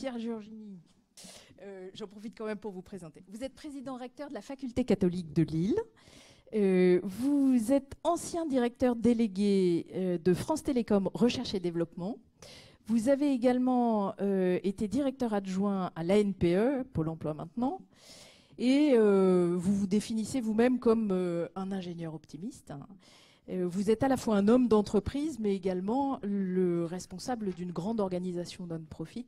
Pierre Giorgini. J'en profite quand même pour vous présenter. Vous êtes président-recteur de la Faculté catholique de Lille. Vous êtes ancien directeur délégué de France Télécom Recherche et Développement. Vous avez également été directeur adjoint à l'ANPE, Pôle emploi maintenant, et vous vous définissez vous-même comme un ingénieur optimiste. Vous êtes à la fois un homme d'entreprise, mais également le responsable d'une grande organisation non-profit,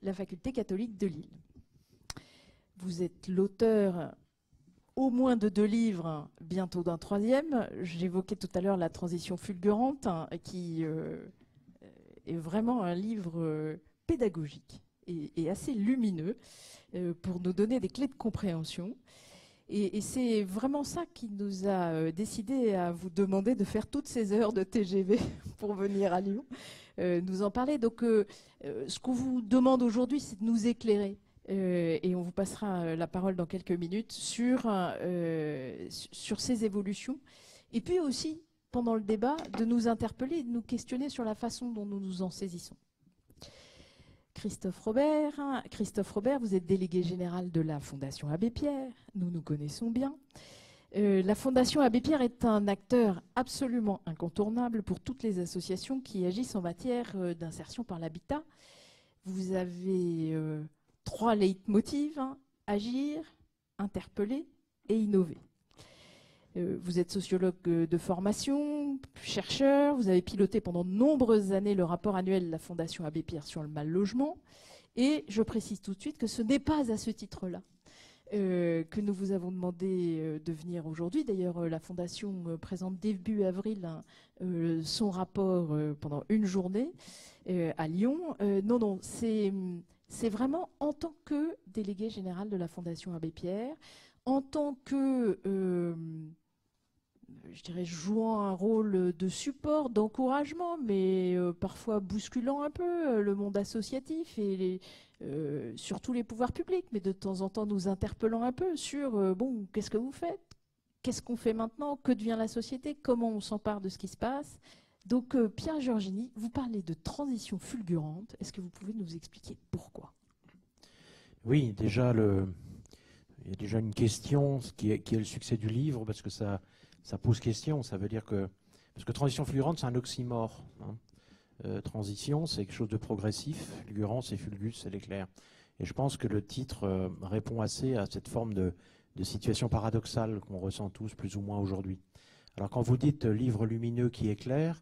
la Faculté catholique de Lille. Vous êtes l'auteur au moins de 2 livres, bientôt d'un 3e. J'évoquais tout à l'heure La transition fulgurante, qui est vraiment un livre pédagogique et assez lumineux pour nous donner des clés de compréhension. Et c'est vraiment ça qui nous a décidé à vous demander de faire toutes ces heures de TGV pour venir à Lyon, nous en parler. Donc ce qu'on vous demande aujourd'hui, c'est de nous éclairer. Et on vous passera la parole dans quelques minutes sur ces évolutions. Et puis aussi, pendant le débat, de nous interpeller et de nous questionner sur la façon dont nous nous en saisissons. Christophe Robert, vous êtes délégué général de la Fondation Abbé Pierre. Nous nous connaissons bien. La Fondation Abbé Pierre est un acteur absolument incontournable pour toutes les associations qui agissent en matière d'insertion par l'habitat. Vous avez 3 leitmotivs, agir, interpeller et innover. Vous êtes sociologue de formation, chercheur, vous avez piloté pendant de nombreuses années le rapport annuel de la Fondation Abbé Pierre sur le mal-logement. Et je précise tout de suite que ce n'est pas à ce titre-là que nous vous avons demandé de venir aujourd'hui. D'ailleurs, la Fondation présente début avril son rapport pendant une journée à Lyon. Non, c'est vraiment en tant que délégué général de la Fondation Abbé Pierre, en tant que, je dirais, jouant un rôle de support, d'encouragement, mais parfois bousculant un peu le monde associatif et surtout les pouvoirs publics, mais de temps en temps nous interpellant un peu sur, bon, qu'est-ce que vous faites? Qu'est-ce qu'on fait maintenant? Que devient la société? Comment on s'empare de ce qui se passe? Donc, Pierre Giorgini, vous parlez de transition fulgurante. Est-ce que vous pouvez nous expliquer pourquoi? Oui, déjà, il y a déjà une question qui est le succès du livre, parce que ça pose question. Ça veut dire que... Parce que transition fulgurante, c'est un oxymore. Transition, c'est quelque chose de progressif. Fulgurant, c'est fulgus, c'est l'éclair. Et je pense que le titre répond assez à cette forme de situation paradoxale qu'on ressent tous plus ou moins aujourd'hui. Alors quand vous dites livre lumineux qui éclaire,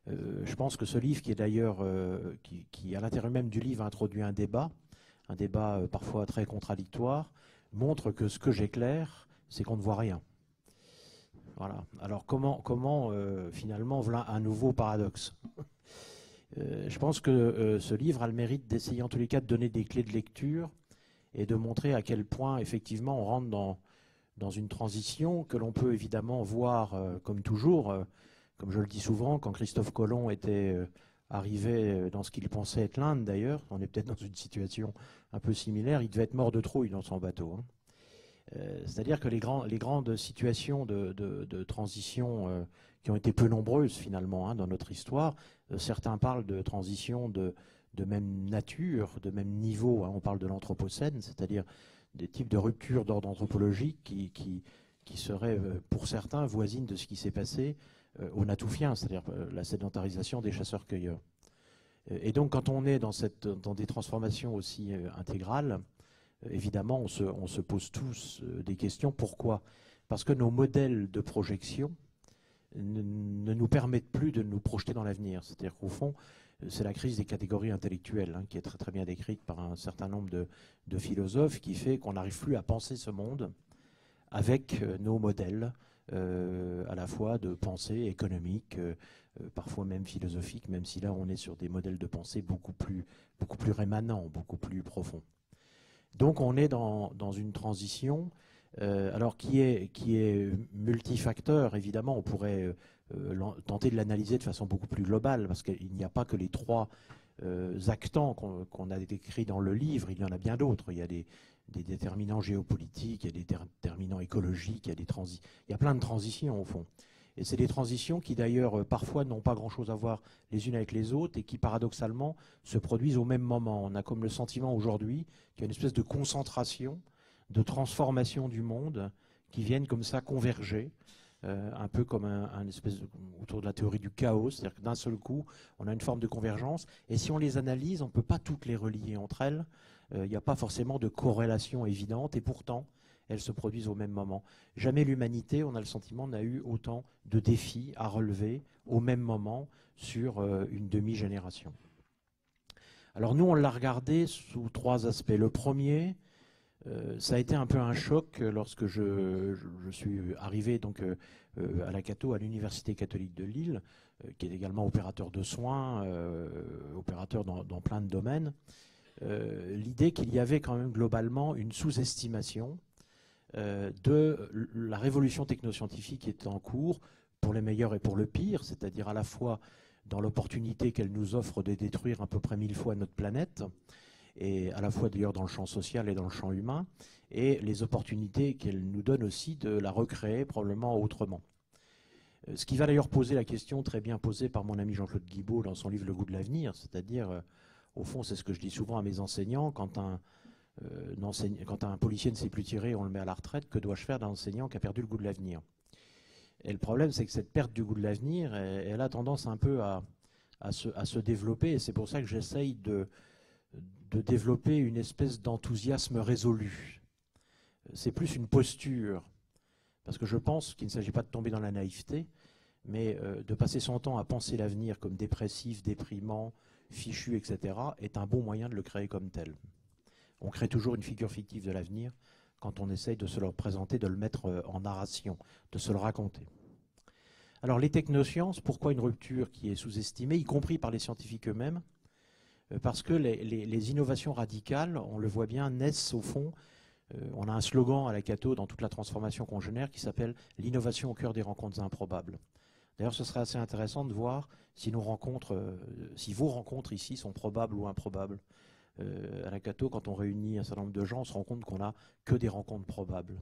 je pense que ce livre, qui est d'ailleurs, qui à l'intérieur même du livre introduit un débat parfois très contradictoire, montre que ce que j'éclaire, c'est qu'on ne voit rien. Voilà. Alors comment finalement, voilà un nouveau paradoxe. Je pense que ce livre a le mérite d'essayer en tous les cas de donner des clés de lecture et de montrer à quel point effectivement on rentre dans une transition que l'on peut évidemment voir comme toujours, comme je le dis souvent, quand Christophe Colomb était arrivé dans ce qu'il pensait être l'Inde d'ailleurs, on est peut-être dans une situation un peu similaire, il devait être mort de trouille dans son bateau. C'est-à-dire que les grandes situations de transition qui ont été peu nombreuses finalement dans notre histoire, certains parlent de transition de même nature, de même niveau, on parle de l'anthropocène, c'est-à-dire des types de ruptures d'ordre anthropologique qui seraient pour certains voisines de ce qui s'est passé au Natouffien, c'est-à-dire la sédentarisation des chasseurs-cueilleurs. Et donc quand on est dans des transformations aussi intégrales, évidemment on se pose tous des questions. Pourquoi? Parce que nos modèles de projection ne nous permettent plus de nous projeter dans l'avenir. C'est-à-dire qu'au fond, c'est la crise des catégories intellectuelles qui est très, très bien décrite par un certain nombre de philosophes, qui fait qu'on n'arrive plus à penser ce monde avec nos modèles à la fois de pensée économique, parfois même philosophique, même si là on est sur des modèles de pensée beaucoup plus rémanents, beaucoup plus profonds. Donc on est dans une transition alors qui est multifacteur. Évidemment, on pourrait tenter de l'analyser de façon beaucoup plus globale, parce qu'il n'y a pas que les 3 actants qu'on a décrits dans le livre, il y en a bien d'autres. Il y a des déterminants géopolitiques, il y a des déterminants écologiques, il y a plein de transitions au fond. Et c'est des transitions qui d'ailleurs parfois n'ont pas grand-chose à voir les unes avec les autres et qui paradoxalement se produisent au même moment. On a comme le sentiment aujourd'hui qu'il y a une espèce de concentration, de transformation du monde qui viennent comme ça converger, un peu comme un espèce autour de la théorie du chaos, c'est-à-dire que d'un seul coup, on a une forme de convergence. Et si on les analyse, on ne peut pas toutes les relier entre elles. Il n'y a pas forcément de corrélation évidente et pourtant, elles se produisent au même moment. Jamais l'humanité, on a le sentiment, n'a eu autant de défis à relever au même moment sur une demi-génération. Alors nous, on l'a regardé sous 3 aspects. Le premier, ça a été un peu un choc lorsque je suis arrivé donc, à la Cato, à l'Université catholique de Lille, qui est également opérateur de soins, opérateur dans plein de domaines. L'idée qu'il y avait quand même globalement une sous-estimation de la révolution technoscientifique qui est en cours, pour le meilleur et pour le pire, c'est-à-dire à la fois dans l'opportunité qu'elle nous offre de détruire à peu près 1000 fois notre planète, et à la fois d'ailleurs dans le champ social et dans le champ humain, et les opportunités qu'elle nous donne aussi de la recréer probablement autrement. Ce qui va d'ailleurs poser la question très bien posée par mon ami Jean-Claude Guibaud dans son livre Le goût de l'avenir, c'est-à-dire, au fond, c'est ce que je dis souvent à mes enseignants, quand un policier ne sait plus tirer, on le met à la retraite, que dois-je faire d'un enseignant qui a perdu le goût de l'avenir? Et le problème, c'est que cette perte du goût de l'avenir, elle a tendance un peu à se développer, et c'est pour ça que j'essaye de développer une espèce d'enthousiasme résolu. C'est plus une posture, parce que je pense qu'il ne s'agit pas de tomber dans la naïveté, mais de passer son temps à penser l'avenir comme dépressif, déprimant, fichu, etc., est un bon moyen de le créer comme tel. On crée toujours une figure fictive de l'avenir quand on essaye de se le représenter, de le mettre en narration, de se le raconter. Alors les technosciences, pourquoi une rupture qui est sous-estimée, y compris par les scientifiques eux-mêmes? Parce que les innovations radicales, on le voit bien, naissent au fond. On a un slogan à la Cato dans toute la transformation qu'on génère qui s'appelle « L'innovation au cœur des rencontres improbables ». D'ailleurs, ce serait assez intéressant de voir si vos rencontres ici sont probables ou improbables. À la Cato, quand on réunit un certain nombre de gens, on se rend compte qu'on n'a que des rencontres probables.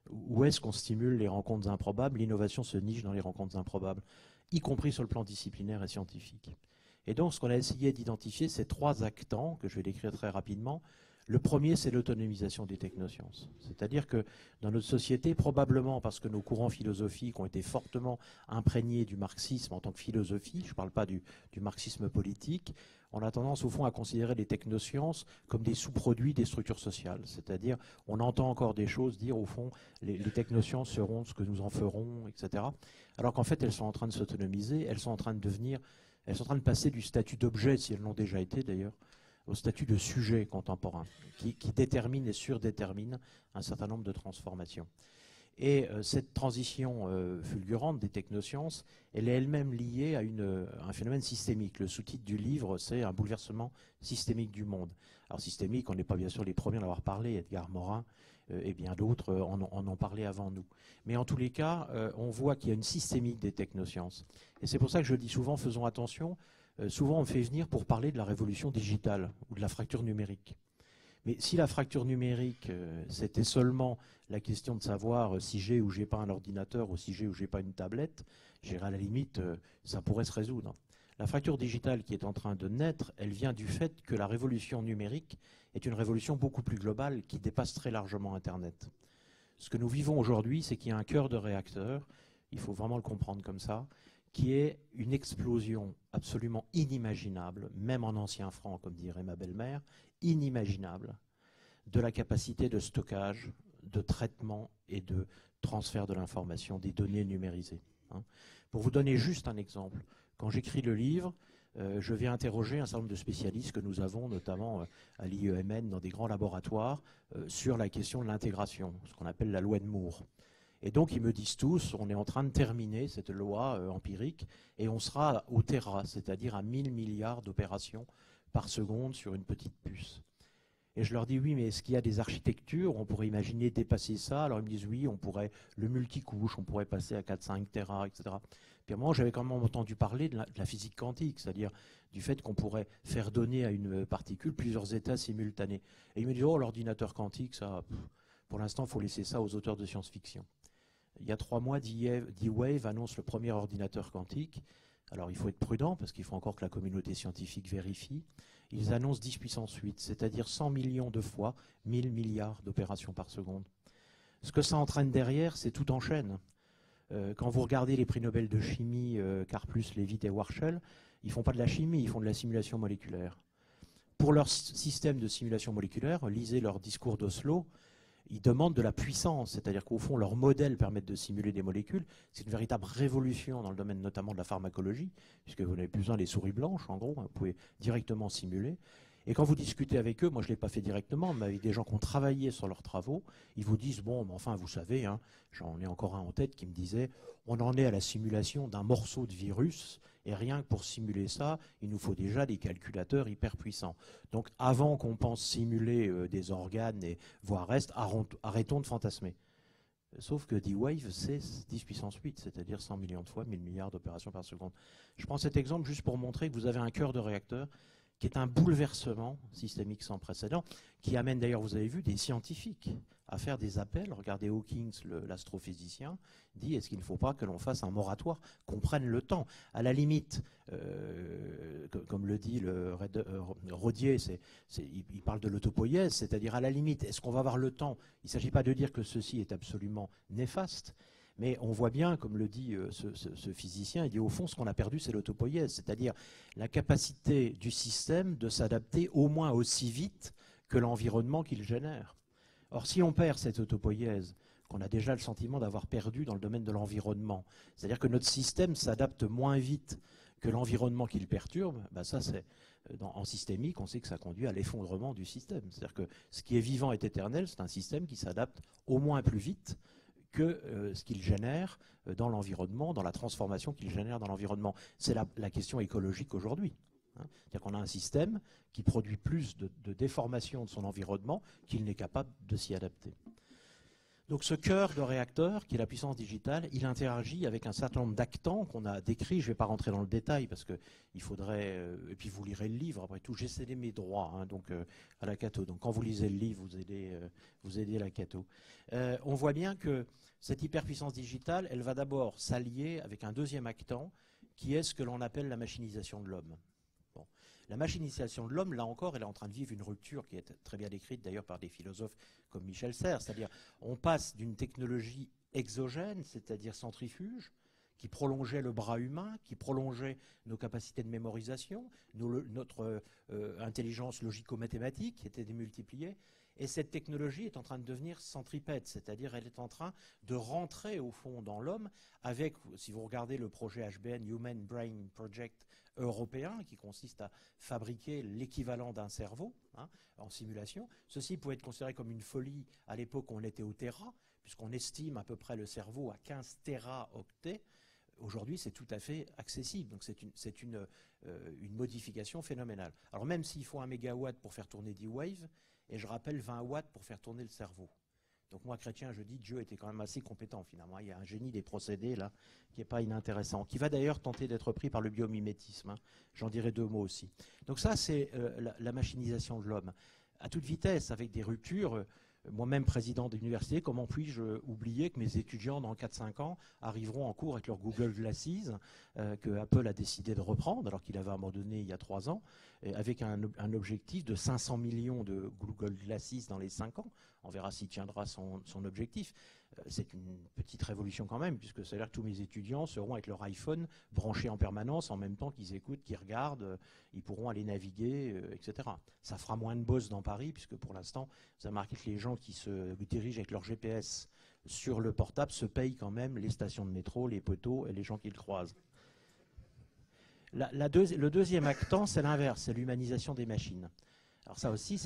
Où est-ce qu'on stimule les rencontres improbables? L'innovation se niche dans les rencontres improbables, y compris sur le plan disciplinaire et scientifique. Et donc, ce qu'on a essayé d'identifier, c'est 3 actants, que je vais décrire très rapidement. Le premier, c'est l'autonomisation des technosciences. C'est-à-dire que dans notre société, probablement parce que nos courants philosophiques ont été fortement imprégnés du marxisme en tant que philosophie, je ne parle pas du marxisme politique, on a tendance au fond à considérer les technosciences comme des sous-produits des structures sociales. C'est-à-dire, on entend encore des choses dire au fond, les technosciences seront ce que nous en ferons, etc. Alors qu'en fait, elles sont en train de s'autonomiser, elles sont en train de passer du statut d'objet, si elles l'ont déjà été d'ailleurs, au statut de sujet contemporain, qui détermine et surdétermine un certain nombre de transformations. Et cette transition fulgurante des technosciences, elle est elle-même liée à un phénomène systémique. Le sous-titre du livre, c'est un bouleversement systémique du monde. Alors systémique, on n'est pas bien sûr les premiers à l'avoir parlé, Edgar Morin et bien d'autres en ont parlé avant nous. Mais en tous les cas, on voit qu'il y a une systémique des technosciences. Et c'est pour ça que je dis souvent, faisons attention, souvent on me fait venir pour parler de la révolution digitale ou de la fracture numérique. Mais si la fracture numérique, c'était seulement la question de savoir si j'ai ou j'ai pas un ordinateur ou si j'ai ou j'ai pas une tablette, à la limite, ça pourrait se résoudre. La fracture digitale qui est en train de naître, elle vient du fait que la révolution numérique est une révolution beaucoup plus globale qui dépasse très largement Internet. Ce que nous vivons aujourd'hui, c'est qu'il y a un cœur de réacteur, il faut vraiment le comprendre comme ça, qui est une explosion absolument inimaginable, même en ancien franc, comme dirait ma belle-mère, inimaginable, de la capacité de stockage, de traitement et de transfert de l'information, des données numérisées. Pour vous donner juste un exemple, quand j'écris le livre, je vais interroger un certain nombre de spécialistes que nous avons, notamment à l'IEMN, dans des grands laboratoires, sur la question de l'intégration, ce qu'on appelle la loi de Moore. Et donc, ils me disent tous, on est en train de terminer cette loi empirique, et on sera au téra, c'est-à-dire à 1000 milliards d'opérations par seconde sur une petite puce. Et je leur dis, oui, mais est-ce qu'il y a des architectures où on pourrait imaginer dépasser ça? Alors ils me disent, oui, on pourrait le multicouche, on pourrait passer à 4-5 Tera, etc. Puis à un moment, j'avais quand même entendu parler de la physique quantique, c'est-à-dire du fait qu'on pourrait faire donner à une particule plusieurs états simultanés. Et ils me disent, oh, l'ordinateur quantique, ça, pour l'instant, il faut laisser ça aux auteurs de science-fiction. il y a 3 mois, D-Wave annonce le premier ordinateur quantique. Alors il faut être prudent parce qu'il faut encore que la communauté scientifique vérifie. Ils annoncent 10 puissance 8, c'est-à-dire 100 millions de fois 1000 milliards d'opérations par seconde. Ce que ça entraîne derrière, c'est tout en chaîne. Quand vous regardez les prix Nobel de chimie, Karplus, Leavitt et Warshall, ils ne font pas de la chimie, ils font de la simulation moléculaire. Pour leur système de simulation moléculaire, lisez leur discours d'Oslo, ils demandent de la puissance, c'est-à-dire qu'au fond, leurs modèles permettent de simuler des molécules. C'est une véritable révolution dans le domaine notamment de la pharmacologie, puisque vous n'avez plus besoin des souris blanches, en gros, vous pouvez directement simuler. Et quand vous discutez avec eux, moi je ne l'ai pas fait directement, mais avec des gens qui ont travaillé sur leurs travaux, ils vous disent, bon, mais enfin, vous savez, hein, j'en ai encore un en tête qui me disait, on en est à la simulation d'un morceau de virus, et rien que pour simuler ça, il nous faut déjà des calculateurs hyper puissants. Donc avant qu'on pense simuler des organes, voire reste, arrêtons de fantasmer. Sauf que D-Wave, c'est 10 puissance 8, c'est-à-dire 100 millions de fois, 1000 milliards d'opérations par seconde. Je prends cet exemple juste pour montrer que vous avez un cœur de réacteur qui est un bouleversement systémique sans précédent, qui amène d'ailleurs, vous avez vu, des scientifiques à faire des appels. Regardez Hawking, l'astrophysicien, dit est-ce qu'il ne faut pas que l'on fasse un moratoire, qu'on prenne le temps. À la limite, comme le dit Rodier, il parle de l'autopoïèse, c'est-à-dire à la limite, est-ce qu'on va avoir le temps? Il ne s'agit pas de dire que ceci est absolument néfaste, mais on voit bien, comme le dit ce physicien, il dit au fond, ce qu'on a perdu, c'est l'autopoïèse, c'est-à-dire la capacité du système de s'adapter au moins aussi vite que l'environnement qu'il génère. Or, si on perd cette autopoïèse, qu'on a déjà le sentiment d'avoir perdu dans le domaine de l'environnement, c'est-à-dire que notre système s'adapte moins vite que l'environnement qu'il perturbe, ben ça c'est en systémique, on sait que ça conduit à l'effondrement du système. C'est-à-dire que ce qui est vivant est éternel, c'est un système qui s'adapte au moins plus vite que ce qu'il génère dans l'environnement, dans la transformation qu'il génère dans l'environnement. C'est la question écologique aujourd'hui. Hein. C'est-à-dire qu'on a un système qui produit plus de déformation de son environnement qu'il n'est capable de s'y adapter. Donc ce cœur de réacteur, qui est la puissance digitale, il interagit avec un certain nombre d'actants qu'on a décrits. Je ne vais pas rentrer dans le détail parce qu'il faudrait, et puis vous lirez le livre, après tout, j'ai cédé mes droits hein, donc, à la Cato. Donc quand vous lisez le livre, vous aidez la Cato. On voit bien que cette hyperpuissance digitale, elle va d'abord s'allier avec un deuxième actant, qui est ce que l'on appelle la machinisation de l'homme. Bon. La machinisation de l'homme, là encore, elle est en train de vivre une rupture qui est très bien décrite d'ailleurs par des philosophes comme Michel Serres, c'est-à-dire on passe d'une technologie exogène, c'est-à-dire centrifuge, qui prolongeait le bras humain, qui prolongeait nos capacités de mémorisation, notre intelligence logico-mathématique qui était démultipliée, et cette technologie est en train de devenir centripète, c'est-à-dire elle est en train de rentrer au fond dans l'homme avec, si vous regardez le projet HBN, Human Brain Project européen, qui consiste à fabriquer l'équivalent d'un cerveau hein, en simulation. Ceci pouvait être considéré comme une folie à l'époque où on était au téra, puisqu'on estime à peu près le cerveau à 15 téraoctets. Aujourd'hui, c'est tout à fait accessible. Donc c'est une modification phénoménale. Alors même s'il faut 1 mégawatt pour faire tourner D-Wave, et je rappelle 20 watts pour faire tourner le cerveau. Donc moi, chrétien, je dis Dieu était quand même assez compétent finalement. Il y a un génie des procédés là qui n'est pas inintéressant, qui va d'ailleurs tenter d'être pris par le biomimétisme. Hein. J'en dirai 2 mots aussi. Donc ça, c'est la machinisation de l'homme. À toute vitesse, avec des ruptures. Moi-même, président d'université, comment puis-je oublier que mes étudiants, dans 4-5 ans, arriveront en cours avec leur Google Glasses, que Apple a décidé de reprendre, alors qu'il avait abandonné il y a 3 ans, avec un objectif de 500 millions de Google Glasses dans les 5 ans. On verra s'il tiendra son objectif. C'est une petite révolution quand même, puisque c'est-à-dire que tous mes étudiants seront avec leur iPhone branchés en permanence, en même temps qu'ils écoutent, qu'ils regardent, ils pourront aller naviguer, etc. Ça fera moins de buzz dans Paris, puisque pour l'instant, vous avez remarqué que les gens qui se dirigent avec leur GPS sur le portable se payent quand même les stations de métro, les poteaux et les gens qu'ils croisent. Le deuxième actant, c'est l'inverse, c'est l'humanisation des machines. Alors ça aussi,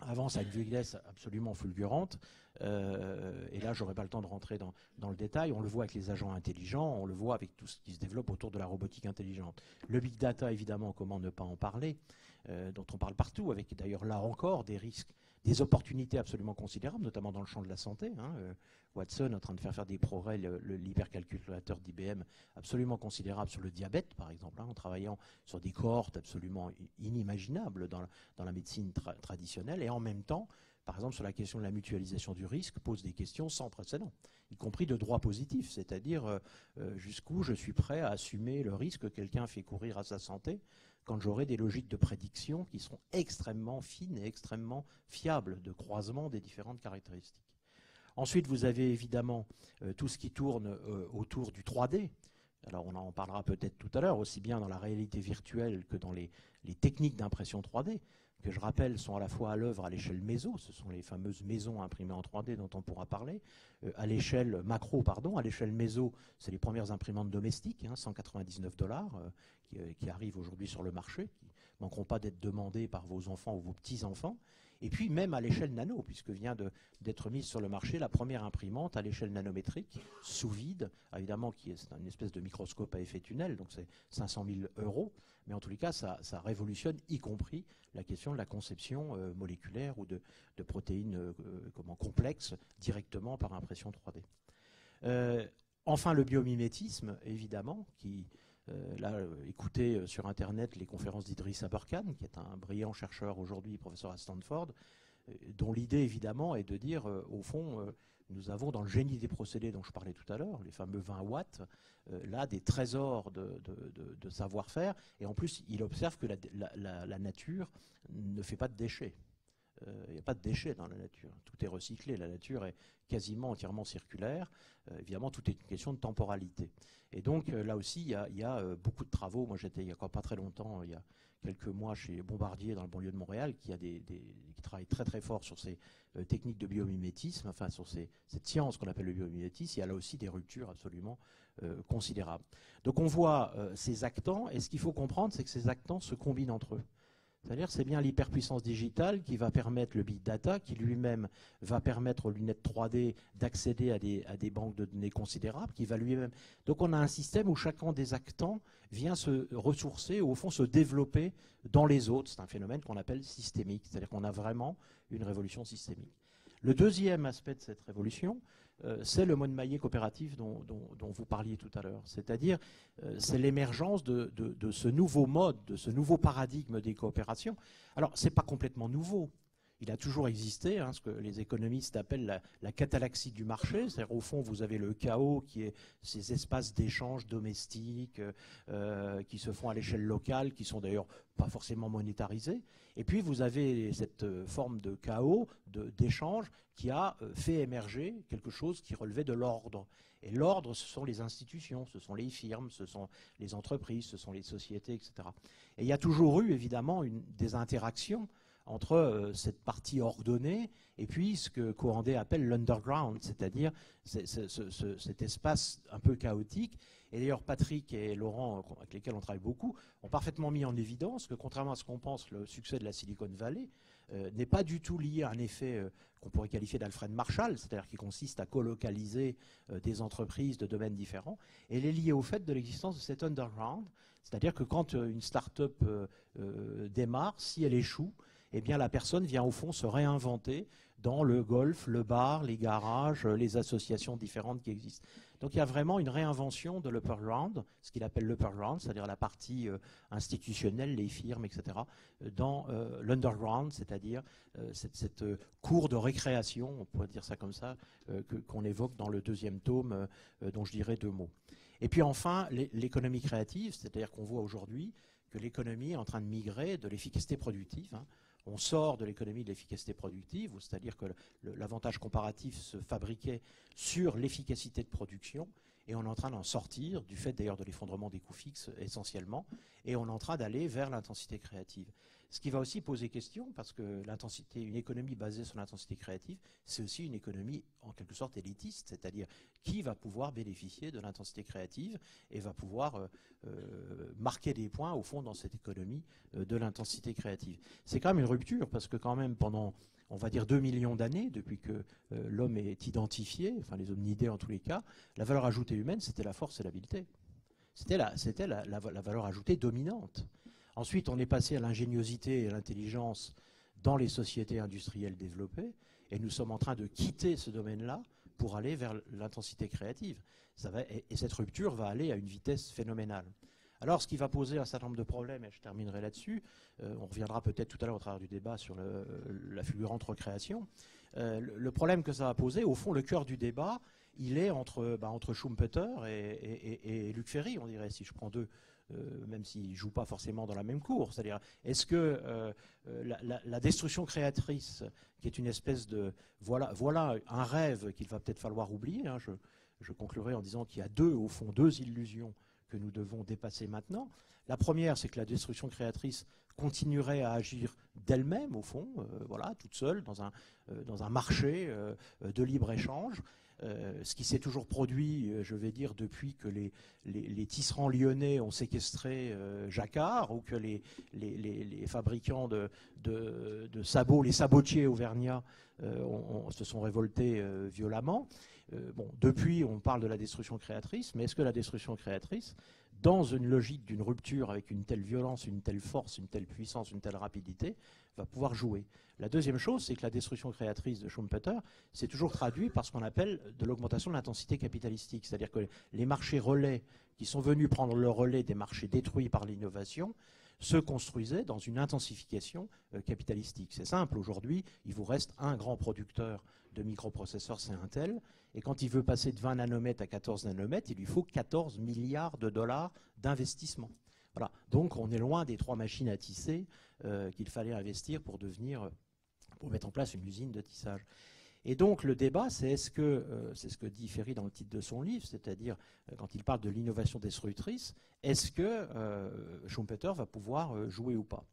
avance à une vitesse absolument fulgurante. Et là, je n'aurai pas le temps de rentrer dans le détail. On le voit avec les agents intelligents, on le voit avec tout ce qui se développe autour de la robotique intelligente. Le big data, évidemment, comment ne pas en parler, dont on parle partout, avec d'ailleurs là encore des risques, des opportunités absolument considérables, notamment dans le champ de la santé. Hein. Watson est en train de faire des progrès, l'hypercalculateur d'IBM, absolument considérable sur le diabète, par exemple, hein, en travaillant sur des cohortes absolument inimaginables dans la médecine traditionnelle, et en même temps, par exemple sur la question de la mutualisation du risque, pose des questions sans précédent, y compris de droit positif, c'est-à-dire jusqu'où je suis prêt à assumer le risque que quelqu'un fait courir à sa santé quand j'aurai des logiques de prédiction qui seront extrêmement fines et extrêmement fiables de croisement des différentes caractéristiques. Ensuite, vous avez évidemment tout ce qui tourne autour du 3D. Alors on en parlera peut-être tout à l'heure, aussi bien dans la réalité virtuelle que dans les techniques d'impression 3D, que je rappelle sont à la fois à l'œuvre à l'échelle méso, ce sont les fameuses maisons imprimées en 3D dont on pourra parler, à l'échelle macro, pardon, à l'échelle méso, c'est les premières imprimantes domestiques, hein, 199 $, qui arrivent aujourd'hui sur le marché, qui ne manqueront pas d'être demandées par vos enfants ou vos petits-enfants. Et puis même à l'échelle nano, puisque vient d'être mise sur le marché la première imprimante à l'échelle nanométrique, sous vide, évidemment qui est une espèce de microscope à effet tunnel, donc c'est 500 000 €, mais en tous les cas ça révolutionne y compris la question de la conception moléculaire ou de protéines complexes directement par impression 3D. Enfin le biomimétisme, évidemment, qui... écoutez sur Internet les conférences d'Idriss Aberkane, qui est un brillant chercheur aujourd'hui, professeur à Stanford, dont l'idée évidemment est de dire, au fond, nous avons dans le génie des procédés dont je parlais tout à l'heure, les fameux 20 watts, là des trésors de savoir-faire, et en plus il observe que la nature ne fait pas de déchets. Il n'y a pas de déchets dans la nature. Tout est recyclé. La nature est quasiment entièrement circulaire. Évidemment, tout est une question de temporalité. Et donc, là aussi, il y a beaucoup de travaux. Moi, j'étais il n'y a pas très longtemps, il y a quelques mois, chez Bombardier, dans le banlieue de Montréal, qui travaille très très fort sur ces techniques de biomimétisme, enfin sur cette science qu'on appelle le biomimétisme. Il y a là aussi des ruptures absolument considérables. Donc, on voit ces actants, et ce qu'il faut comprendre, c'est que ces actants se combinent entre eux. C'est-à-dire c'est bien l'hyperpuissance digitale qui va permettre le big data, qui lui-même va permettre aux lunettes 3D d'accéder à des banques de données considérables, qui va lui-même... Donc on a un système où chacun des actants vient se ressourcer, ou au fond se développer dans les autres. C'est un phénomène qu'on appelle systémique, c'est-à-dire qu'on a vraiment une révolution systémique. Le deuxième aspect de cette révolution, c'est le mode maillé coopératif dont vous parliez tout à l'heure. C'est-à-dire, c'est l'émergence de ce nouveau mode, de ce nouveau paradigme des coopérations. Alors, ce n'est pas complètement nouveau. Il a toujours existé, hein, ce que les économistes appellent la catalaxie du marché. C'est-à-dire, au fond, vous avez le chaos qui est ces espaces d'échange domestiques qui se font à l'échelle locale, qui sont d'ailleurs pas forcément monétarisés. Et puis, vous avez cette forme de chaos, d'échange, qui a fait émerger quelque chose qui relevait de l'ordre. Et l'ordre, ce sont les institutions, ce sont les firmes, ce sont les entreprises, ce sont les sociétés, etc. Et il y a toujours eu, évidemment, des interactions entre cette partie ordonnée et puis ce que Coandé appelle l'underground, c'est-à-dire cet espace un peu chaotique. Et d'ailleurs, Patrick et Laurent, avec lesquels on travaille beaucoup, ont parfaitement mis en évidence que, contrairement à ce qu'on pense, le succès de la Silicon Valley n'est pas du tout lié à un effet qu'on pourrait qualifier d'Alfred Marshall, c'est-à-dire qui consiste à colocaliser des entreprises de domaines différents. Et elle est liée au fait de l'existence de cet underground, c'est-à-dire que quand une start-up démarre, si elle échoue, eh bien la personne vient au fond se réinventer dans le golf, le bar, les garages, les associations différentes qui existent. Donc il y a vraiment une réinvention de l'upperground, ce qu'il appelle l'upperground, c'est-à-dire la partie institutionnelle, les firmes, etc., dans l'underground, c'est-à-dire cette cour de récréation, on pourrait dire ça comme ça, qu'on évoque dans le deuxième tome, dont je dirais 2 mots. Et puis enfin, l'économie créative, c'est-à-dire qu'on voit aujourd'hui que l'économie est en train de migrer de l'efficacité productive. Hein. On sort de l'économie de l'efficacité productive, c'est-à-dire que l'avantage comparatif se fabriquait sur l'efficacité de production, et on est en train d'en sortir, du fait d'ailleurs de l'effondrement des coûts fixes essentiellement, et on est en train d'aller vers l'intensité créative. Ce qui va aussi poser question, parce que une économie basée sur l'intensité créative, c'est aussi une économie en quelque sorte élitiste, c'est-à-dire qui va pouvoir bénéficier de l'intensité créative et va pouvoir marquer des points au fond dans cette économie de l'intensité créative. C'est quand même une rupture, parce que quand même pendant, on va dire 2 millions d'années, depuis que l'homme est identifié, enfin les hominidés en tous les cas, la valeur ajoutée humaine, c'était la force et l'habileté. C'était la valeur ajoutée dominante. Ensuite, on est passé à l'ingéniosité et à l'intelligence dans les sociétés industrielles développées, et nous sommes en train de quitter ce domaine-là pour aller vers l'intensité créative. Et cette rupture va aller à une vitesse phénoménale. Alors, ce qui va poser un certain nombre de problèmes, et je terminerai là-dessus, on reviendra peut-être tout à l'heure au travers du débat sur la fulgurante recréation. Le problème que ça va poser, au fond, le cœur du débat, il est entre Schumpeter et Luc Ferry, on dirait, si je prends deux, même s'ils ne jouent pas forcément dans la même cour. C'est-à-dire, est-ce que la destruction créatrice, qui est une espèce de... Voilà un rêve qu'il va peut-être falloir oublier. Hein, je conclurai en disant qu'il y a au fond, deux illusions que nous devons dépasser maintenant. La première, c'est que la destruction créatrice continuerait à agir d'elle-même, au fond, toute seule, dans un marché de libre-échange. Ce qui s'est toujours produit, je vais dire, depuis que les tisserands lyonnais ont séquestré Jacquard, ou que les fabricants de sabots, les sabotiers auvergnats, se sont révoltés violemment. Depuis, on parle de la destruction créatrice, mais est-ce que la destruction créatrice, dans une logique d'une rupture avec une telle violence, une telle force, une telle puissance, une telle rapidité, va pouvoir jouer? La deuxième chose, c'est que la destruction créatrice de Schumpeter, c'est toujours traduit par ce qu'on appelle de l'augmentation de l'intensité capitalistique. C'est-à-dire que les marchés relais qui sont venus prendre le relais des marchés détruits par l'innovation se construisaient dans une intensification capitalistique. C'est simple, aujourd'hui, il vous reste un grand producteur de microprocesseurs, c'est Intel, et quand il veut passer de 20 nanomètres à 14 nanomètres, il lui faut 14 milliards de dollars d'investissement. Voilà. Donc on est loin des 3 machines à tisser qu'il fallait investir pour mettre en place une usine de tissage. Et donc le débat, c'est c'est ce que dit Ferry dans le titre de son livre, c'est-à-dire quand il parle de l'innovation destructrice, est-ce que Schumpeter va pouvoir jouer ou pas?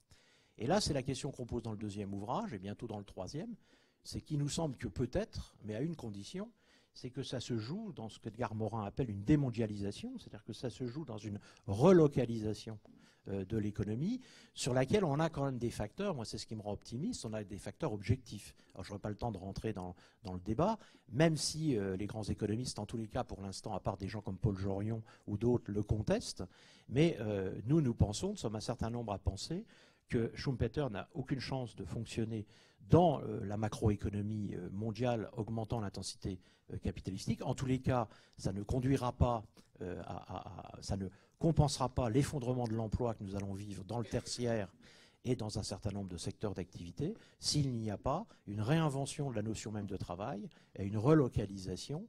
Et là, c'est la question qu'on pose dans le deuxième ouvrage, et bientôt dans le troisième, c'est qu'il nous semble que peut-être, mais à une condition, c'est que ça se joue dans ce qu'Edgar Morin appelle une démondialisation, c'est-à-dire que ça se joue dans une relocalisation de l'économie, sur laquelle on a quand même des facteurs, moi c'est ce qui me rend optimiste, on a des facteurs objectifs. Alors je n'aurai pas le temps de rentrer dans le débat, même si les grands économistes, en tous les cas pour l'instant, à part des gens comme Paul Jorion ou d'autres, le contestent, mais nous pensons, nous sommes un certain nombre à penser, que Schumpeter n'a aucune chance de fonctionner dans la macroéconomie mondiale, augmentant l'intensité capitalistique. En tous les cas, ça ne conduira pas ça ne compensera pas l'effondrement de l'emploi que nous allons vivre dans le tertiaire et dans un certain nombre de secteurs d'activité, s'il n'y a pas une réinvention de la notion même de travail et une relocalisation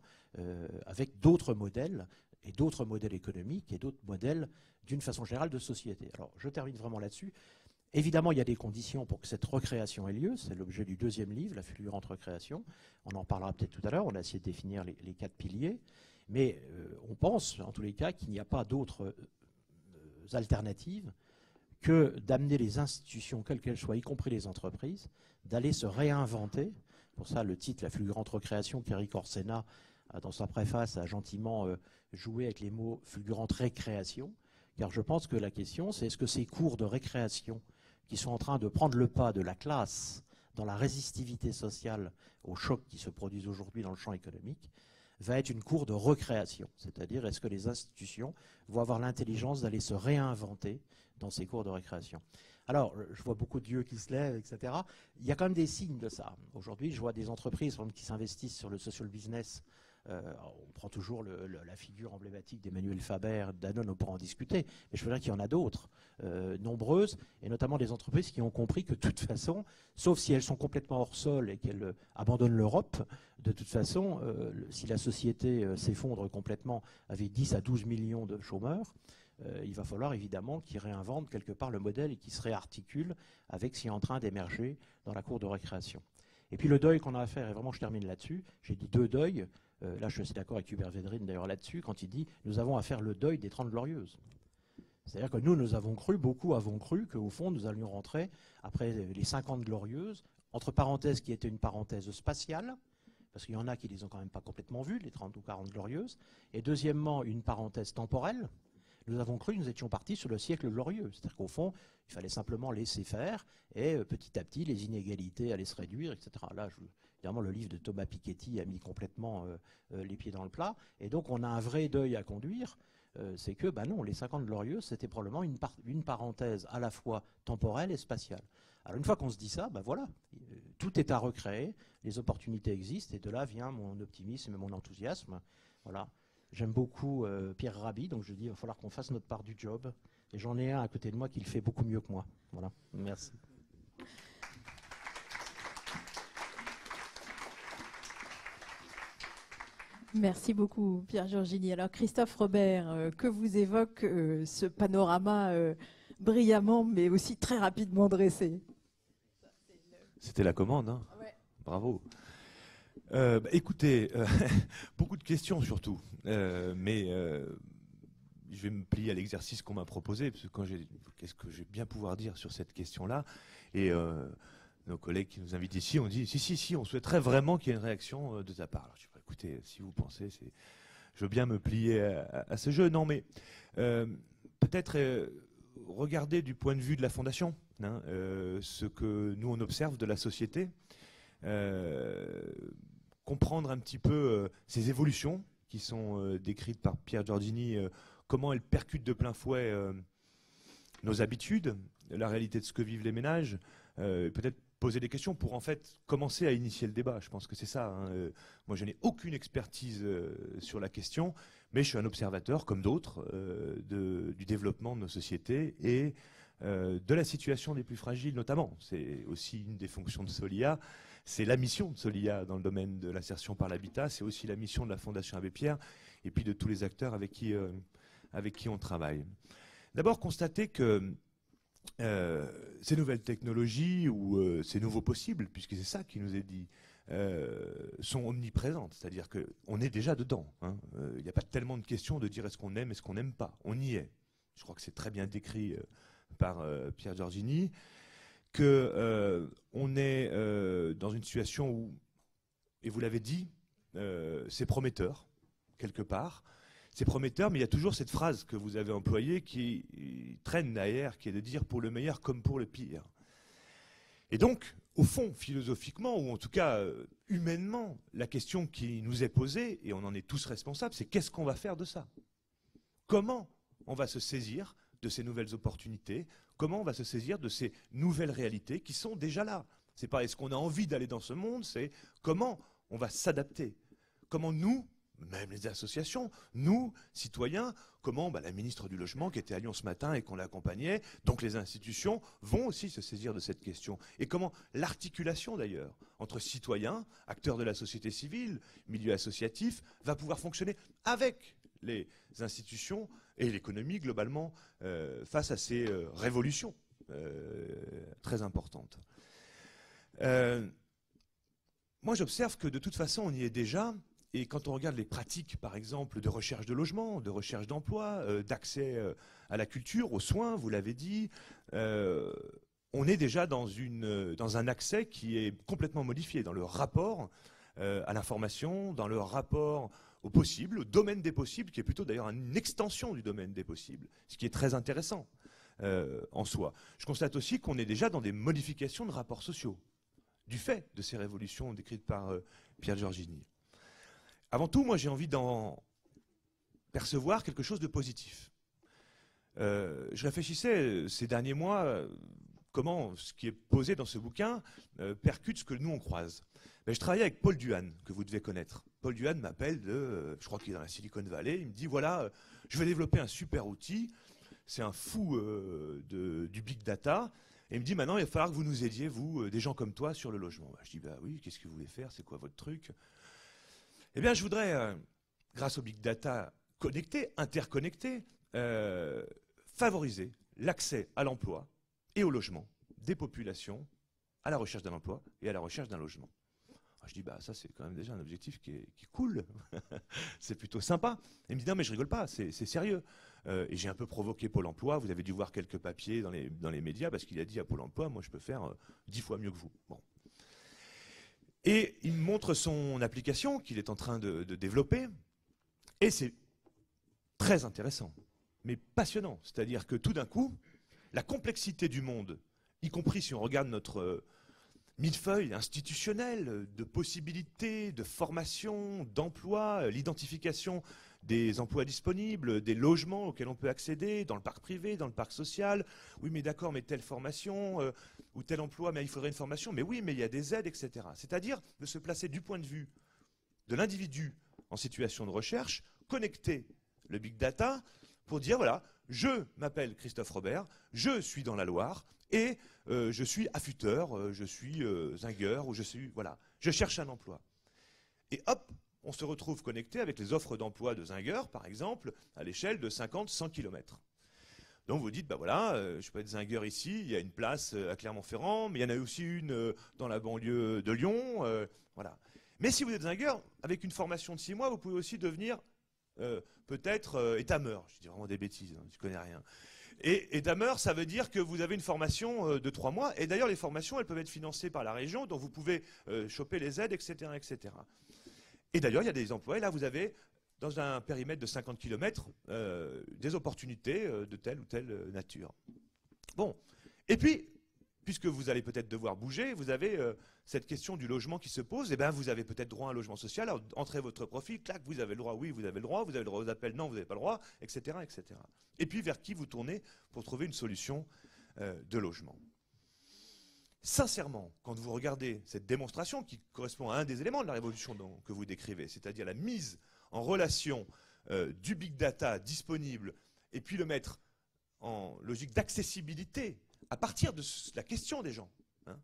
avec d'autres modèles, et d'autres modèles économiques, et d'autres modèles d'une façon générale de société. Alors, je termine vraiment là-dessus. Évidemment, il y a des conditions pour que cette recréation ait lieu. C'est l'objet du deuxième livre, La fulgurante recréation. On en parlera peut-être tout à l'heure. On a essayé de définir les 4 piliers. Mais on pense, en tous les cas, qu'il n'y a pas d'autres alternatives que d'amener les institutions, quelles qu'elles soient, y compris les entreprises, d'aller se réinventer. Pour ça, le titre, La fulgurante recréation, qu'Eric Orsena, dans sa préface, a gentiment joué avec les mots fulgurante récréation. Car je pense que la question, c'est est-ce que ces cours de récréation qui sont en train de prendre le pas de la classe dans la résistivité sociale aux chocs qui se produisent aujourd'hui dans le champ économique, va être une cour de recréation. C'est-à-dire, est-ce que les institutions vont avoir l'intelligence d'aller se réinventer dans ces cours de récréation? Alors, je vois beaucoup de yeux qui se lèvent, etc. Il y a quand même des signes de ça. Aujourd'hui, je vois des entreprises par exemple, qui s'investissent sur le social business. On prend toujours la figure emblématique d'Emmanuel Faber, Danone, on pourra en discuter, mais je veux dire qu'il y en a d'autres, nombreuses, et notamment des entreprises qui ont compris que de toute façon, sauf si elles sont complètement hors sol et qu'elles abandonnent l'Europe, de toute façon, si la société s'effondre complètement avec 10 à 12 millions de chômeurs, il va falloir évidemment qu'ils réinventent quelque part le modèle et qu'ils se réarticulent avec ce qui est en train d'émerger dans la cour de récréation. Et puis le deuil qu'on a à faire, et vraiment je termine là-dessus, j'ai dit 2 deuils. Là, je suis d'accord avec Hubert Védrine d'ailleurs là-dessus, quand il dit « nous avons à faire le deuil des 30 Glorieuses ». C'est-à-dire que nous avons cru, beaucoup avons cru, qu'au fond, nous allions rentrer, après les 50 Glorieuses, entre parenthèses qui était une parenthèse spatiale, parce qu'il y en a qui les ont quand même pas complètement vues, les 30 ou 40 Glorieuses, et deuxièmement, une parenthèse temporelle. Nous avons cru que nous étions partis sur le siècle glorieux. C'est-à-dire qu'au fond, il fallait simplement laisser faire, et petit à petit, les inégalités allaient se réduire, etc. Là, évidemment, le livre de Thomas Piketty a mis complètement les pieds dans le plat. Et donc, on a un vrai deuil à conduire. C'est que, non, les 50 Glorieuses, c'était probablement une parenthèse à la fois temporelle et spatiale. Alors, une fois qu'on se dit ça, voilà, tout est à recréer, les opportunités existent, et de là vient mon optimisme et mon enthousiasme. Voilà. J'aime beaucoup Pierre Rabhi, donc je dis il va falloir qu'on fasse notre part du job. Et j'en ai un à côté de moi qui le fait beaucoup mieux que moi. Voilà, merci. Merci beaucoup, Pierre Giorgini. Alors, Christophe Robert, que vous évoque ce panorama brillamment, mais aussi très rapidement dressé? C'était la commande, hein. Ouais. Bravo. Écoutez, beaucoup de questions surtout, mais je vais me plier à l'exercice qu'on m'a proposé, parce que qu'est-ce que je vais bien pouvoir dire sur cette question-là? Et nos collègues qui nous invitent ici ont dit si, on souhaiterait vraiment qu'il y ait une réaction de ta part. Alors, je dis, écoutez, si vous pensez, je veux bien me plier à ce jeu. Non, mais peut-être regarder du point de vue de la Fondation, hein, ce que nous on observe de la société, comprendre un petit peu ces évolutions qui sont décrites par Pierre Giorgini, comment elles percutent de plein fouet nos habitudes, la réalité de ce que vivent les ménages, peut-être poser des questions pour en fait commencer à initier le débat. Je pense que c'est ça, hein. Moi, je n'ai aucune expertise sur la question, mais je suis un observateur, comme d'autres, du développement de nos sociétés et de la situation des plus fragiles, notamment. C'est aussi une des fonctions de Solia. C'est la mission de Solia dans le domaine de l'insertion par l'habitat. C'est aussi la mission de la Fondation Abbé Pierre et puis de tous les acteurs avec qui on travaille. D'abord, constater que ces nouvelles technologies ou ces nouveaux possibles, puisque c'est ça qui nous est dit, sont omniprésentes. C'est-à-dire qu'on est déjà dedans. Il n'y a pas tellement de questions de dire est-ce qu'on aime, est-ce qu'on n'aime pas. On y est. Je crois que c'est très bien décrit par Pierre Giorgini, qu'on est dans une situation où, et vous l'avez dit, c'est prometteur, quelque part. C'est prometteur, mais il y a toujours cette phrase que vous avez employée qui traîne derrière, qui est de dire pour le meilleur comme pour le pire. Et donc, au fond, philosophiquement, ou en tout cas humainement, la question qui nous est posée, et on en est tous responsables, c'est qu'est-ce qu'on va faire de ça? Comment on va se saisir de ces nouvelles opportunités? Comment on va se saisir de ces nouvelles réalités qui sont déjà là? C'est pas est-ce qu'on a envie d'aller dans ce monde, c'est comment on va s'adapter? Comment nous, même les associations, nous, citoyens, comment la ministre du Logement qui était à Lyon ce matin et qu'on l'accompagnait, donc les institutions vont aussi se saisir de cette question. Et comment l'articulation d'ailleurs entre citoyens, acteurs de la société civile, milieu associatif, va pouvoir fonctionner avec les institutions et l'économie globalement face à ces révolutions très importantes. Moi j'observe que de toute façon on y est déjà. Et quand on regarde les pratiques, par exemple, de recherche de logement, de recherche d'emploi, d'accès à la culture, aux soins, vous l'avez dit, on est déjà dans un accès qui est complètement modifié dans le rapport à l'information, dans le rapport au possible, au domaine des possibles, qui est plutôt d'ailleurs une extension du domaine des possibles, ce qui est très intéressant en soi. Je constate aussi qu'on est déjà dans des modifications de rapports sociaux, du fait de ces révolutions décrites par Pierre Giorgini. Avant tout, moi, j'ai envie d'en percevoir quelque chose de positif. Je réfléchissais ces derniers mois comment ce qui est posé dans ce bouquin percute ce que nous, on croise. Je travaillais avec Paul Duhan, que vous devez connaître. Paul Duhan m'appelle je crois qu'il est dans la Silicon Valley, il me dit, voilà, je vais développer un super outil, c'est un fou du big data, et il me dit, maintenant, il va falloir que vous nous aidiez, vous, des gens comme toi, sur le logement. Je dis, bah oui, qu'est-ce que vous voulez faire, c'est quoi votre truc? Eh bien, je voudrais, grâce au big data connecté, interconnecté, favoriser l'accès à l'emploi et au logement des populations à la recherche d'un emploi et à la recherche d'un logement. Alors, je dis, bah ça c'est quand même déjà un objectif qui est cool, c'est plutôt sympa. Et il me dit, non mais je rigole pas, c'est sérieux. Et j'ai un peu provoqué Pôle emploi, vous avez dû voir quelques papiers dans les médias, parce qu'il a dit à Pôle emploi, moi je peux faire 10 fois mieux que vous. Bon. Et il me montre son application qu'il est en train de développer. Et c'est très intéressant, mais passionnant. C'est-à-dire que tout d'un coup, la complexité du monde, y compris si on regarde notre millefeuille institutionnel de possibilités, de formation, d'emploi, l'identification des emplois disponibles, des logements auxquels on peut accéder, dans le parc privé, dans le parc social. Oui, mais d'accord, mais telle formation ou tel emploi, mais il faudrait une formation. Mais oui, mais il y a des aides, etc. C'est-à-dire de se placer du point de vue de l'individu en situation de recherche connecter le big data pour dire, voilà, je m'appelle Christophe Robert, je suis dans la Loire, et je suis affûteur, je suis zingueur, ou je suis, voilà, je cherche un emploi. Et hop, on se retrouve connecté avec les offres d'emploi de zingueur, par exemple, à l'échelle de 50-100 km. Donc vous dites, bah voilà, je peux être zingueur ici, il y a une place à Clermont-Ferrand, mais il y en a aussi une dans la banlieue de Lyon, voilà. Mais si vous êtes zingueur, avec une formation de 6 mois, vous pouvez aussi devenir peut-être étameur. Je dis vraiment des bêtises, hein, je connais rien. Et étameur, ça veut dire que vous avez une formation de 3 mois. Et d'ailleurs, les formations, elles peuvent être financées par la région, donc vous pouvez choper les aides, etc., etc. Et d'ailleurs, il y a des emplois. Et là, vous avez, dans un périmètre de 50 km, des opportunités de telle ou telle nature. Bon. Et puis, puisque vous allez peut-être devoir bouger, vous avez cette question du logement qui se pose. Et bien, vous avez peut-être droit à un logement social. Alors, entrez votre profil, clac, vous avez le droit, oui, vous avez le droit. Vous avez le droit aux appels, non, vous n'avez pas le droit, etc., etc. Et puis, vers qui vous tournez pour trouver une solution de logement. Sincèrement, quand vous regardez cette démonstration qui correspond à un des éléments de la révolution que vous décrivez, c'est-à-dire la mise en relation du big data disponible et puis le mettre en logique d'accessibilité à partir de la question des gens, hein,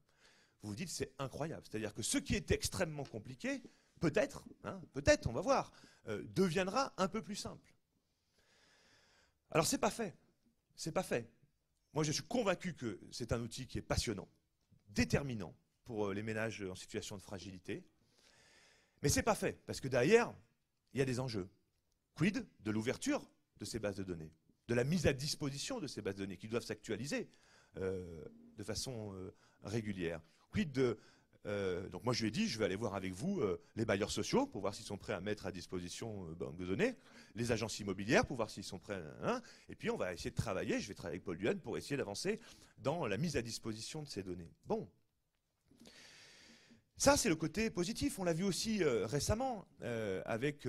vous vous dites c'est incroyable. C'est-à-dire que ce qui est extrêmement compliqué, peut-être, peut-être, on va voir, deviendra un peu plus simple. Alors c'est pas fait, c'est pas fait. Moi je suis convaincu que c'est un outil qui est passionnant, déterminant pour les ménages en situation de fragilité. Mais ce n'est pas fait, parce que derrière, il y a des enjeux. Quid de l'ouverture de ces bases de données, de la mise à disposition de ces bases de données qui doivent s'actualiser de façon régulière. Quid de... donc moi je lui ai dit, je vais aller voir avec vous les bailleurs sociaux pour voir s'ils sont prêts à mettre à disposition banque de données, les agences immobilières pour voir s'ils sont prêts, et puis on va essayer de travailler, je vais travailler avec Paul Duhan pour essayer d'avancer dans la mise à disposition de ces données. Bon. Ça c'est le côté positif, on l'a vu aussi récemment avec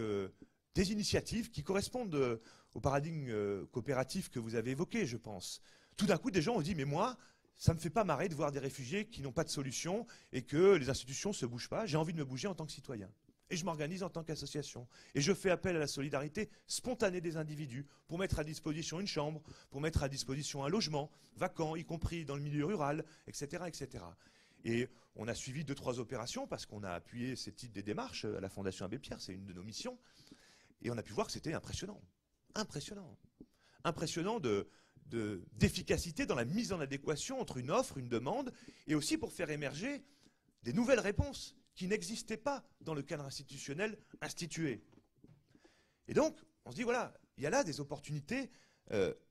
des initiatives qui correspondent au paradigme coopératif que vous avez évoqué, je pense. Tout d'un coup des gens ont dit, mais moi, ça ne me fait pas marrer de voir des réfugiés qui n'ont pas de solution et que les institutions ne se bougent pas. J'ai envie de me bouger en tant que citoyen. Et je m'organise en tant qu'association. Et je fais appel à la solidarité spontanée des individus pour mettre à disposition une chambre, pour mettre à disposition un logement vacant, y compris dans le milieu rural, etc., etc. Et on a suivi 2-3 opérations parce qu'on a appuyé ces types de démarches à la Fondation Abbé Pierre, c'est une de nos missions. Et on a pu voir que c'était impressionnant. Impressionnant. Impressionnant d'efficacité dans la mise en adéquation entre une offre, une demande, et aussi pour faire émerger des nouvelles réponses qui n'existaient pas dans le cadre institutionnel institué. Et donc, on se dit, voilà, il y a là des opportunités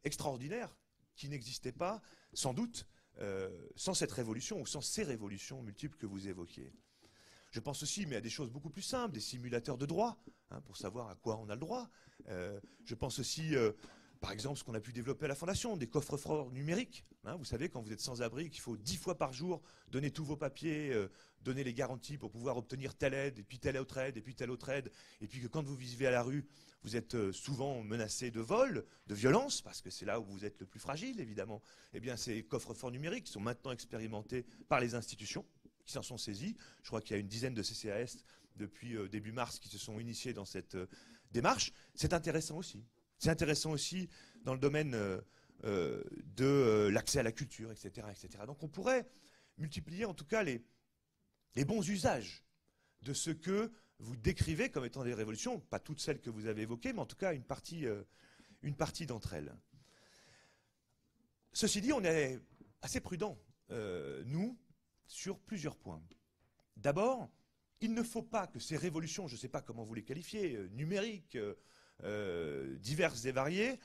extraordinaires qui n'existaient pas, sans doute, sans cette révolution ou sans ces révolutions multiples que vous évoquiez. Je pense aussi, mais à des choses beaucoup plus simples, des simulateurs de droit, pour savoir à quoi on a le droit. Je pense aussi... par exemple, ce qu'on a pu développer à la Fondation, des coffres-forts numériques. Vous savez, quand vous êtes sans abri, qu'il faut 10 fois par jour donner tous vos papiers, donner les garanties pour pouvoir obtenir telle aide, et puis telle autre aide, et puis telle autre aide. Et puis que quand vous vivez à la rue, vous êtes souvent menacé de vol, de violence, parce que c'est là où vous êtes le plus fragile, évidemment. Eh bien, ces coffres-forts numériques sont maintenant expérimentés par les institutions qui s'en sont saisies. Je crois qu'il y a une dizaine de CCAS depuis début mars qui se sont initiés dans cette démarche. C'est intéressant aussi. C'est intéressant aussi dans le domaine de l'accès à la culture, etc., etc. Donc on pourrait multiplier en tout cas les bons usages de ce que vous décrivez comme étant des révolutions, pas toutes celles que vous avez évoquées, mais en tout cas une partie d'entre elles. Ceci dit, on est assez prudents, nous, sur plusieurs points. D'abord, il ne faut pas que ces révolutions, je ne sais pas comment vous les qualifiez, numériques, diverses et variées,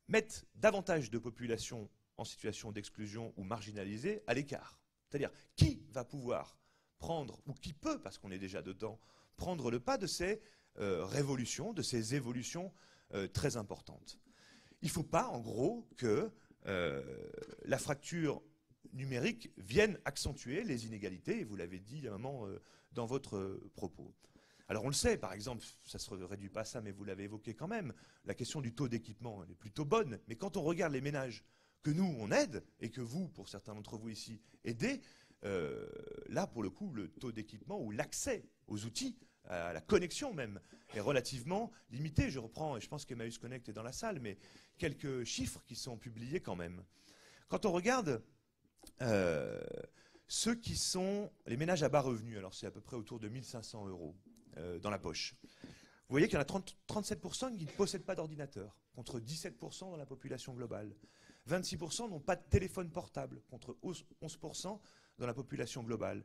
mettent davantage de populations en situation d'exclusion ou marginalisées à l'écart. C'est-à-dire, qui va pouvoir prendre, ou qui peut, parce qu'on est déjà dedans, prendre le pas de ces révolutions, de ces évolutions très importantes. Il ne faut pas, en gros, que la fracture numérique vienne accentuer les inégalités, et vous l'avez dit à un moment dans votre propos. Alors on le sait, par exemple, ça ne se réduit pas à ça, mais vous l'avez évoqué quand même, la question du taux d'équipement, elle est plutôt bonne, mais quand on regarde les ménages que nous, on aide, et que vous, pour certains d'entre vous ici, aidez, là, pour le coup, le taux d'équipement ou l'accès aux outils à la connexion même, est relativement limité. Je reprends, et je pense qu'Emmaüs Connect est dans la salle, mais quelques chiffres qui sont publiés quand même. Quand on regarde ceux qui sont les ménages à bas revenus, alors c'est à peu près autour de 1 500 € dans la poche. Vous voyez qu'il y en a 37% qui ne possèdent pas d'ordinateur, contre 17% dans la population globale. 26% n'ont pas de téléphone portable, contre 11% dans la population globale.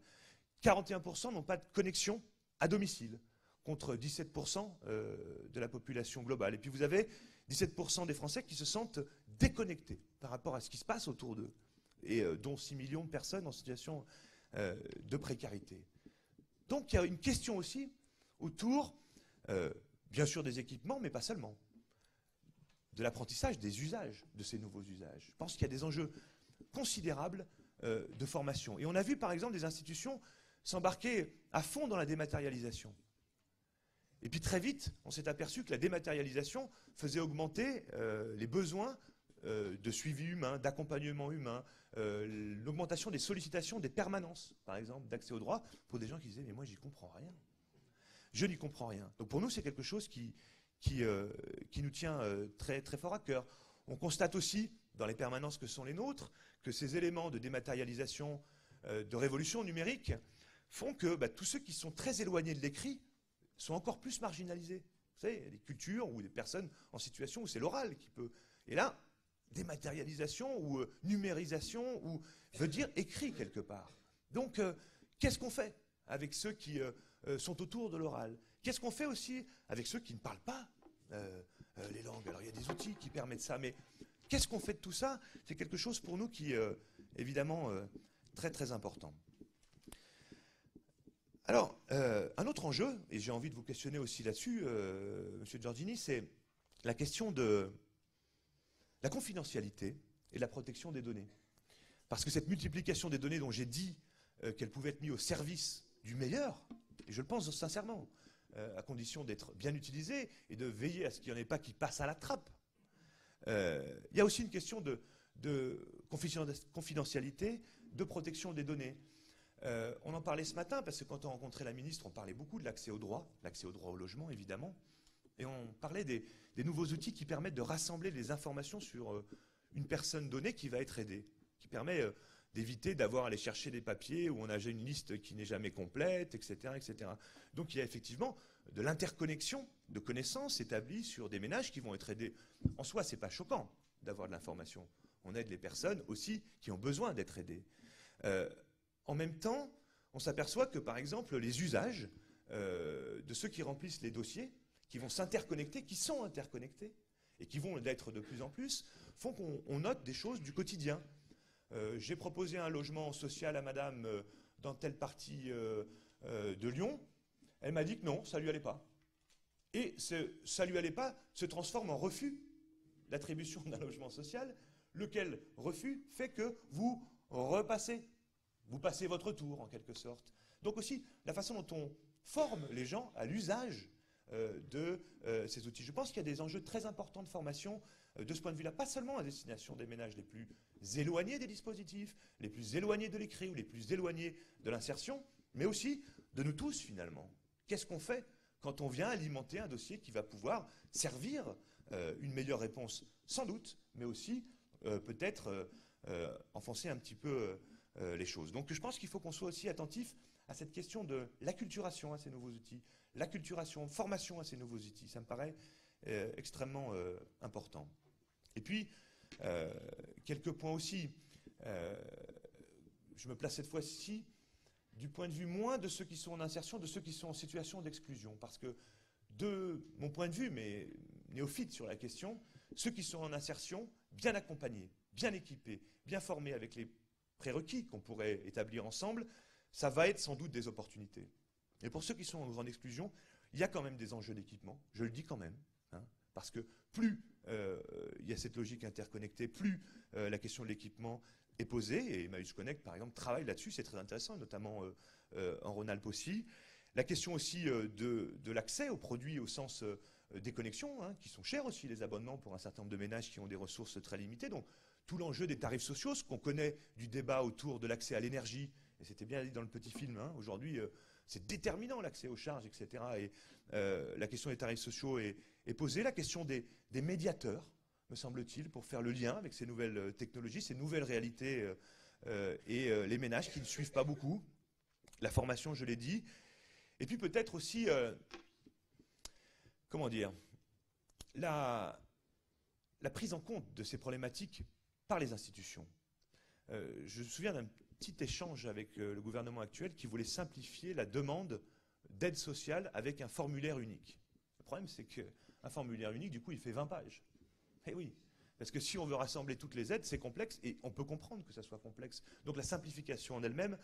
41% n'ont pas de connexion à domicile, contre 17% de la population globale. Et puis vous avez 17% des Français qui se sentent déconnectés par rapport à ce qui se passe autour d'eux, et dont 6 millions de personnes en situation de précarité. Donc il y a une question aussi autour, bien sûr, des équipements, mais pas seulement, de l'apprentissage, des usages, de ces nouveaux usages. Je pense qu'il y a des enjeux considérables de formation. Et on a vu, par exemple, des institutions s'embarquer à fond dans la dématérialisation. Et puis très vite, on s'est aperçu que la dématérialisation faisait augmenter les besoins de suivi humain, d'accompagnement humain, l'augmentation des sollicitations, des permanences, par exemple, d'accès au droit, pour des gens qui disaient « mais moi, j'y comprends rien ». Je n'y comprends rien. Donc pour nous, c'est quelque chose qui nous tient très, très fort à cœur. On constate aussi, dans les permanences que sont les nôtres, que ces éléments de dématérialisation, de révolution numérique, font que tous ceux qui sont très éloignés de l'écrit sont encore plus marginalisés. Vous savez, il y a des cultures ou des personnes en situation où c'est l'oral qui peut... Et là, dématérialisation ou numérisation ou veut dire écrit quelque part. Donc, qu'est-ce qu'on fait avec ceux qui sont autour de l'oral? Qu'est-ce qu'on fait aussi avec ceux qui ne parlent pas les langues? Alors, il y a des outils qui permettent ça, mais qu'est-ce qu'on fait de tout ça? C'est quelque chose pour nous qui est évidemment très très important. Alors, un autre enjeu, et j'ai envie de vous questionner aussi là-dessus, Monsieur Giorgini, c'est la question de la confidentialité et de la protection des données. Parce que cette multiplication des données dont j'ai dit qu'elles pouvaient être mises au service du meilleur, et je le pense sincèrement, à condition d'être bien utilisées et de veiller à ce qu'il n'y en ait pas qui passent à la trappe. Il y a aussi une question de confidentialité, de protection des données. On en parlait ce matin, parce que quand on rencontrait la ministre, on parlait beaucoup de l'accès au droit au logement, évidemment, et on parlait des nouveaux outils qui permettent de rassembler les informations sur une personne donnée qui va être aidée, qui permet d'éviter d'avoir à aller chercher des papiers où on a une liste qui n'est jamais complète, etc., etc. Donc il y a effectivement de l'interconnexion de connaissances établies sur des ménages qui vont être aidés. En soi, ce n'est pas choquant d'avoir de l'information. On aide les personnes aussi qui ont besoin d'être aidées. En même temps, on s'aperçoit que, par exemple, les usages de ceux qui remplissent les dossiers, qui vont s'interconnecter, qui sont interconnectés, et qui vont l'être de plus en plus, font qu'on note des choses du quotidien. J'ai proposé un logement social à madame dans telle partie de Lyon. Elle m'a dit que non, ça ne lui allait pas. Et ça ne lui allait pas se transforme en refus d'attribution d'un logement social, lequel refus fait que vous repassez. Vous passez votre tour, en quelque sorte. Donc aussi, la façon dont on forme les gens à l'usage de ces outils. Je pense qu'il y a des enjeux très importants de formation de ce point de vue-là, pas seulement à destination des ménages les plus éloignés des dispositifs, les plus éloignés de l'écrit ou les plus éloignés de l'insertion, mais aussi de nous tous, finalement. Qu'est-ce qu'on fait quand on vient alimenter un dossier qui va pouvoir servir une meilleure réponse, sans doute, mais aussi peut-être enfoncer un petit peu les choses. Donc je pense qu'il faut qu'on soit aussi attentif à cette question de l'acculturation à ces nouveaux outils, l'acculturation, formation à ces nouveaux outils. Ça me paraît extrêmement important. Et puis, quelques points aussi. Je me place cette fois-ci du point de vue moins de ceux qui sont en insertion, de ceux qui sont en situation d'exclusion. Parce que, de mon point de vue, mais néophyte sur la question, ceux qui sont en insertion, bien accompagnés, bien équipés, bien formés avec les prérequis qu'on pourrait établir ensemble, ça va être sans doute des opportunités. Et pour ceux qui sont en grande exclusion, il y a quand même des enjeux d'équipement, je le dis quand même, hein, parce que plus il y a cette logique interconnectée, plus la question de l'équipement est posée, et Emmaüs Connect, par exemple, travaille là-dessus, c'est très intéressant, notamment en Rhône-Alpes aussi. La question aussi de l'accès aux produits au sens des connexions, hein, qui sont chers aussi, les abonnements pour un certain nombre de ménages qui ont des ressources très limitées. Donc, tout l'enjeu des tarifs sociaux, ce qu'on connaît du débat autour de l'accès à l'énergie, et c'était bien dit dans le petit film, hein, aujourd'hui, c'est déterminant l'accès aux charges, etc. Et la question des tarifs sociaux est posée. La question des médiateurs, me semble-t-il, pour faire le lien avec ces nouvelles technologies, ces nouvelles réalités et les ménages qui ne suivent pas beaucoup. La formation, je l'ai dit. Et puis peut-être aussi, comment dire, la prise en compte de ces problématiques par les institutions. Je me souviens d'un petit échange avec le gouvernement actuel qui voulait simplifier la demande d'aide sociale avec un formulaire unique. Le problème, c'est qu'un formulaire unique, du coup, il fait 20 pages. Eh oui, parce que si on veut rassembler toutes les aides, c'est complexe, et on peut comprendre que ça soit complexe. Donc la simplification en elle-même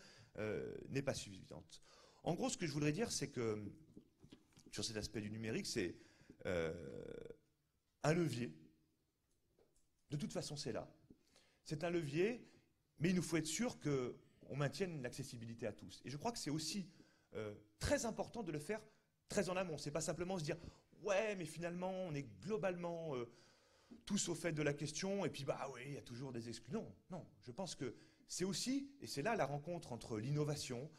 n'est pas suffisante. En gros, ce que je voudrais dire, c'est que, sur cet aspect du numérique, c'est un levier. De toute façon, c'est là. C'est un levier, mais il nous faut être sûr qu'on maintienne l'accessibilité à tous. Et je crois que c'est aussi très important de le faire très en amont. C'est pas simplement se dire « ouais, mais finalement, on est globalement tous au fait de la question, et puis bah oui, il y a toujours des exclus. » Non, non, je pense que c'est aussi, et c'est là la rencontre entre l'innovation,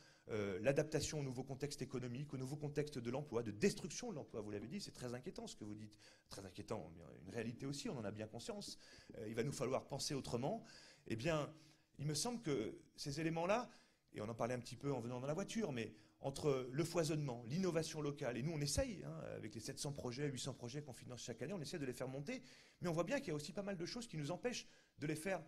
l'adaptation au nouveau contexte économique, au nouveau contexte de l'emploi, de destruction de l'emploi, vous l'avez dit, c'est très inquiétant ce que vous dites. Très inquiétant, une réalité aussi, on en a bien conscience. Il va nous falloir penser autrement. Eh bien, il me semble que ces éléments-là, et on en parlait un petit peu en venant dans la voiture, mais entre le foisonnement, l'innovation locale, et nous on essaye, hein, avec les 700 projets, 800 projets qu'on finance chaque année, on essaie de les faire monter, mais on voit bien qu'il y a aussi pas mal de choses qui nous empêchent de les faire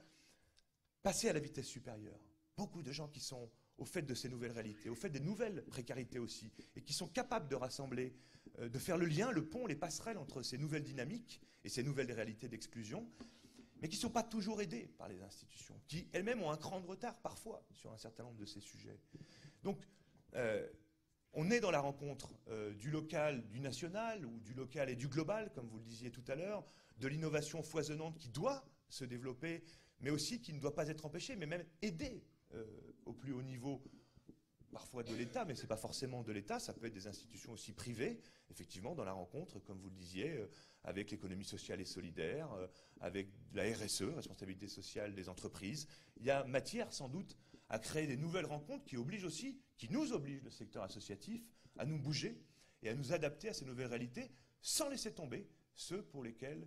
passer à la vitesse supérieure. Beaucoup de gens qui sont au fait de ces nouvelles réalités, au fait des nouvelles précarités aussi, et qui sont capables de rassembler, de faire le lien, le pont, les passerelles entre ces nouvelles dynamiques et ces nouvelles réalités d'exclusion, mais qui ne sont pas toujours aidés par les institutions, qui elles-mêmes ont un cran de retard parfois sur un certain nombre de ces sujets. Donc, on est dans la rencontre du local, du national, ou du local et du global, comme vous le disiez tout à l'heure, de l'innovation foisonnante qui doit se développer, mais aussi qui ne doit pas être empêchée, mais même aidée au plus haut niveau, parfois de l'État, mais ce n'est pas forcément de l'État, ça peut être des institutions aussi privées, effectivement, dans la rencontre, comme vous le disiez, avec l'économie sociale et solidaire, avec la RSE, responsabilité sociale des entreprises. Il y a matière, sans doute, à créer des nouvelles rencontres qui obligent aussi, qui nous obligent, le secteur associatif, à nous bouger et à nous adapter à ces nouvelles réalités, sans laisser tomber ceux pour lesquels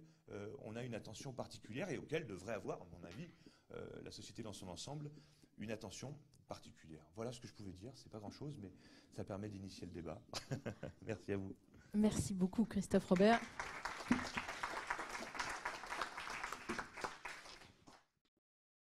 on a une attention particulière et auxquels devrait avoir, à mon avis, la société dans son ensemble, une attention particulière. Voilà ce que je pouvais dire. C'est pas grand-chose, mais ça permet d'initier le débat. Merci à vous. Merci beaucoup, Christophe Robert.